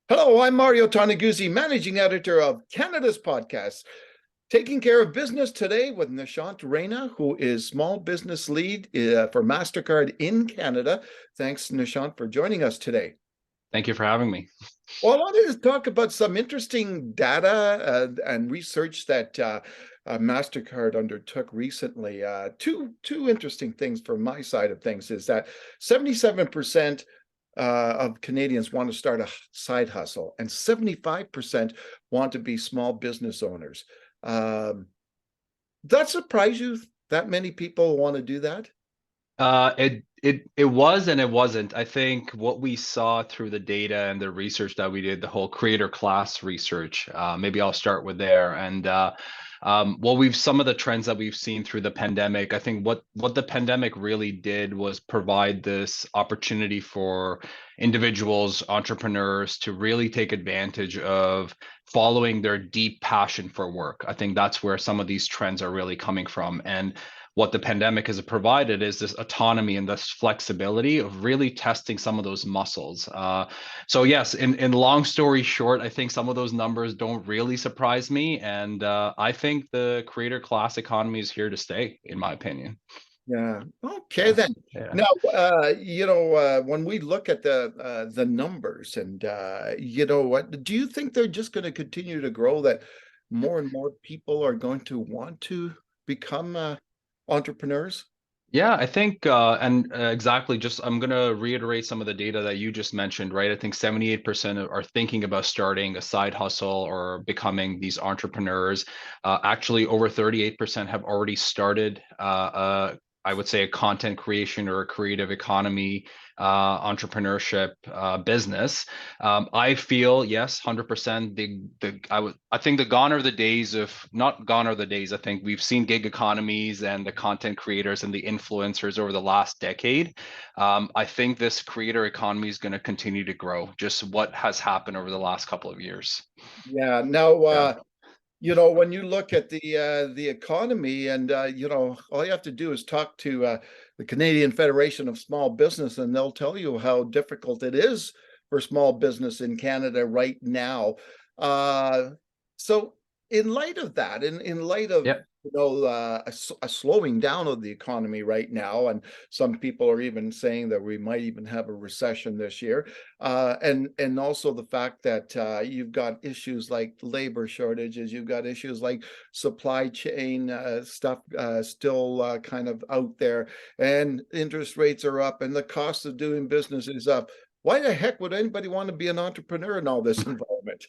Hello, I'm Mario Toneguzzi, managing editor of Canada's podcast. Taking care of business today with Nishant Raina, who is small business lead for Mastercard in Canada. Thanks, Nishant, for joining us today. Thank you for having me. Well, I wanted to talk about some interesting data and research that Mastercard undertook recently. Two interesting things from my side of things is that 77% of Canadians want to start a side hustle, and 75% want to be small business owners. Um, that surprise you that many people want to do that? It was and it wasn't. I think what we saw through the data and the research that we did, the whole creator class research, maybe I'll start with there. Well, we've some of the trends that we've seen through the pandemic. I think what the pandemic really did was provide this opportunity for individuals, entrepreneurs to really take advantage of following their deep passion for work. I think that's where some of these trends are really coming from. And what the pandemic has provided is this autonomy and this flexibility of really testing some of those muscles. So yes, in long story short, I think some of those numbers don't really surprise me, and I think the creator class economy is here to stay, in my opinion. Yeah. Okay Yeah, then. yeah. Now, when we look at the numbers, and what do you think they're just going to continue to grow? That more and more people are going to want to become entrepreneurs? Yeah, I think, and exactly, just I'm going to reiterate some of the data that you just mentioned, right? I think 78% are thinking about starting a side hustle or becoming these entrepreneurs. Actually, over 38% have already started, I would say, a content creation or a creative economy entrepreneurship business. I feel yes, 100%. I think the gone are the days of not gone are the days. I think we've seen gig economies and the content creators and the influencers over the last decade. I think this creator economy is going to continue to grow. Just what has happened over the last couple of years. Yeah. Now, Yeah. when you look at the economy, and all you have to do is talk to the Canadian Federation of Small Business, and they'll tell you how difficult it is for small business in Canada right now. Uh, so, in light of that, in light of Yeah. a slowing down of the economy right now, and some people are even saying that we might even have a recession this year, and also the fact that you've got issues like labor shortages, you've got issues like supply chain stuff still kind of out there, and interest rates are up, and the cost of doing business is up. Why the heck would anybody want to be an entrepreneur in all this environment?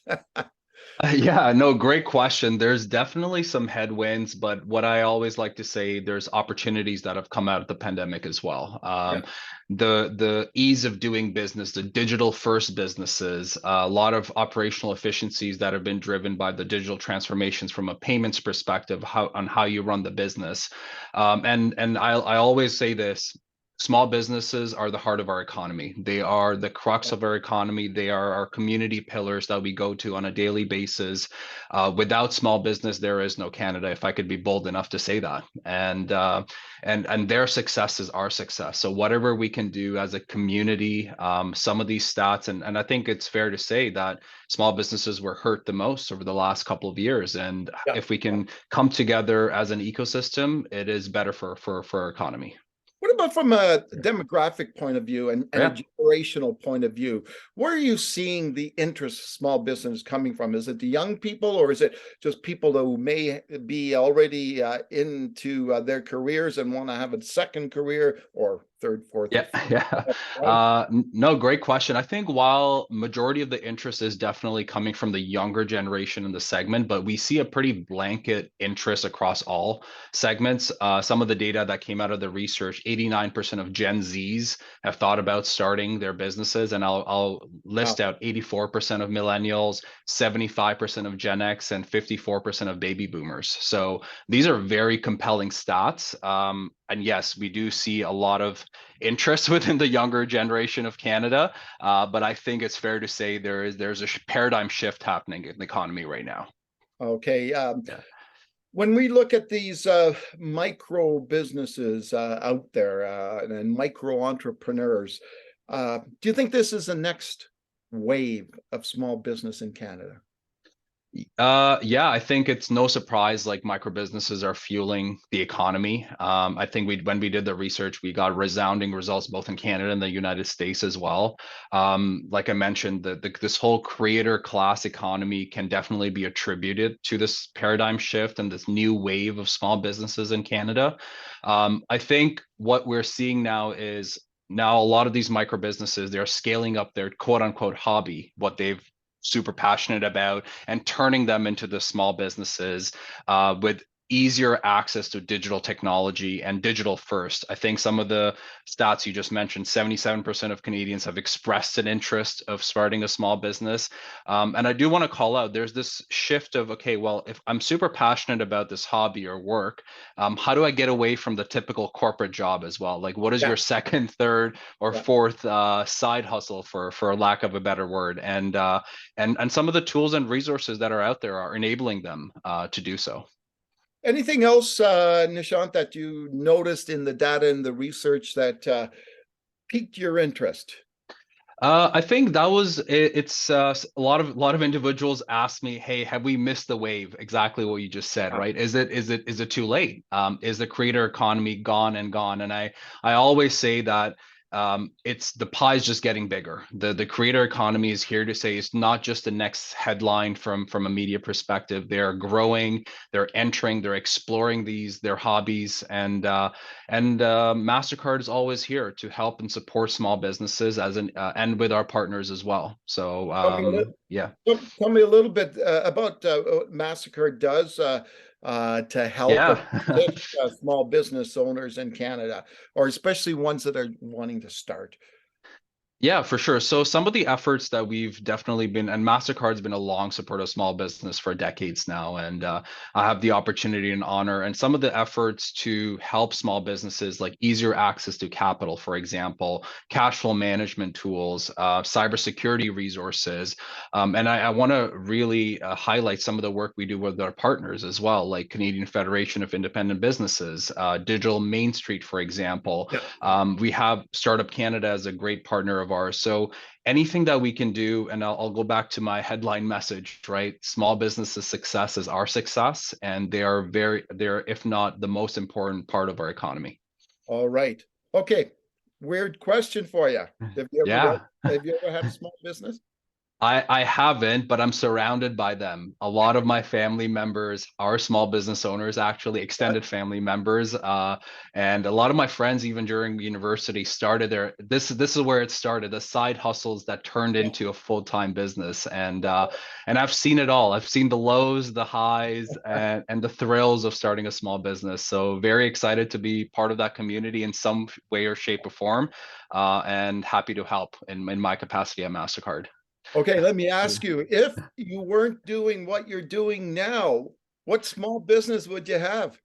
Yeah, no, great question. There's definitely some headwinds, but what I always like to say, there's opportunities that have come out of the pandemic as well. Yeah. The ease of doing business, the digital first businesses, a lot of operational efficiencies that have been driven by the digital transformations from a payments perspective, how you run the business. And I always say this. Small businesses are the heart of our economy. They are the crux of our economy. They are our community pillars that we go to on a daily basis. Without small business, there is no Canada, if I could be bold enough to say that. And their success is our success. So whatever we can do as a community, some of these stats, and I think it's fair to say that small businesses were hurt the most over the last couple of years. And Yeah. if we can come together as an ecosystem, it is better for our economy. What about from a demographic point of view, and a Yeah. generational point of view? Where are you seeing the interest of small business coming from? Is it the young people, or is it just people who may be already into their careers and want to have a second career, or third, fourth, or Yeah, yeah. fifth? Right? No, great question. I think while majority of the interest is definitely coming from the younger generation in the segment, but we see a pretty blanket interest across all segments. Some of the data that came out of the research, 89% of Gen Zs have thought about starting their businesses, and I'll Wow. list out 84% of millennials, 75% of Gen X, and 54% of baby boomers. So these are very compelling stats. And yes, we do see a lot of interest within the younger generation of Canada, but I think it's fair to say there's a paradigm shift happening in the economy right now. Okay. Yeah. When we look at these micro businesses out there, and micro entrepreneurs, do you think this is the next wave of small business in Canada? Yeah, I think it's no surprise like micro businesses are fueling the economy. I think when we did the research, we got resounding results both in Canada and the United States as well. Like I mentioned, this whole creator class economy can definitely be attributed to this paradigm shift and this new wave of small businesses in Canada. I think what we're seeing now is now a lot of these micro businesses, they're scaling up their quote unquote hobby, what they've super passionate about, and turning them into the small businesses with easier access to digital technology and digital first. I think some of the stats you just mentioned, 77% of Canadians have expressed an interest of starting a small business. And I do want to call out, there's this shift of, okay, well, if I'm super passionate about this hobby or work, how do I get away from the typical corporate job as well? Like, what is Yeah, your second, third, or yeah. fourth side hustle, for lack of a better word? And some of the tools and resources that are out there are enabling them to do so. Anything else, Nishant, that you noticed in the data and the research that piqued your interest? I think that was it, it's a lot of individuals ask me, hey, have we missed the wave? Exactly what you just said, Yeah. right? Is it too late? Is the creator economy gone and gone? And I always say that it's the pie's just getting bigger. The creator economy is here to say it's not just the next headline from a media perspective. They're growing, they're entering, they're exploring their hobbies, and Mastercard is always here to help and support small businesses and with our partners as well. So Tell me a little, yeah, tell me a little bit about what Mastercard does to help yeah. assist small business owners in Canada, or especially ones that are wanting to start. Yeah, for sure. So some of the efforts that we've definitely been, and Mastercard's been a long supporter of small business for decades now, and I have the opportunity and honor, and some of the efforts to help small businesses, like easier access to capital, for example, cash flow management tools, cybersecurity resources, and I want to really highlight some of the work we do with our partners as well, like Canadian Federation of Independent Businesses, Digital Main Street, for example. Yeah. We have Startup Canada as a great partner of ours. So anything that we can do, and I'll go back to my headline message, right? Small businesses' success is our success, and they're, if not the most important part of our economy. All right. Okay. Weird question for you. Yeah. Have you ever had a small business? I haven't, but I'm surrounded by them. A lot of my family members are small business owners, actually Yeah. extended family members, and a lot of my friends, even during university, started their. This is where it started. The side hustles that turned Yeah. into a full-time business, and I've seen it all. I've seen the lows, the highs, and the thrills of starting a small business. So very excited to be part of that community in some way or shape or form, and happy to help in my capacity at Mastercard. Okay, let me ask you, if you weren't doing what you're doing now, what small business would you have?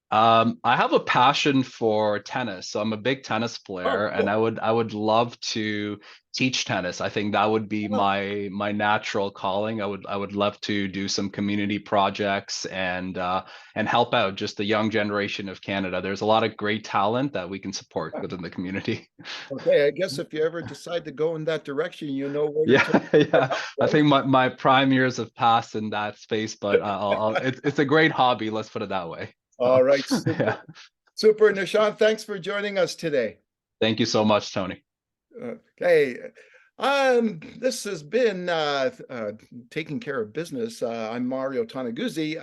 I have a passion for tennis, so I'm a big tennis Oh, player, and cool. I would love to teach tennis. I think that would be Oh, my natural calling. I would love to do some community projects and help out just the young generation of Canada. There's a lot of great talent that we can support within the community. okay, I guess if you ever decide to go in that direction, you know where to Yeah, turn for yeah. help, I right? think my prime years have passed in that space, but it's a great hobby. Let's put it that way. All So, right, super. yeah. Super, Nishant, thanks for joining us today. Thank you so much, Tony. Okay. This has been Taking Care of Business. I'm Mario Toneguzzi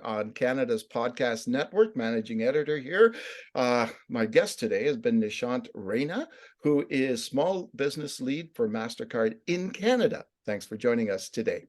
on Canada's Podcast Network, managing editor here. My guest today has been Nishant Raina, who is small business lead for Mastercard in Canada. Thanks for joining us today.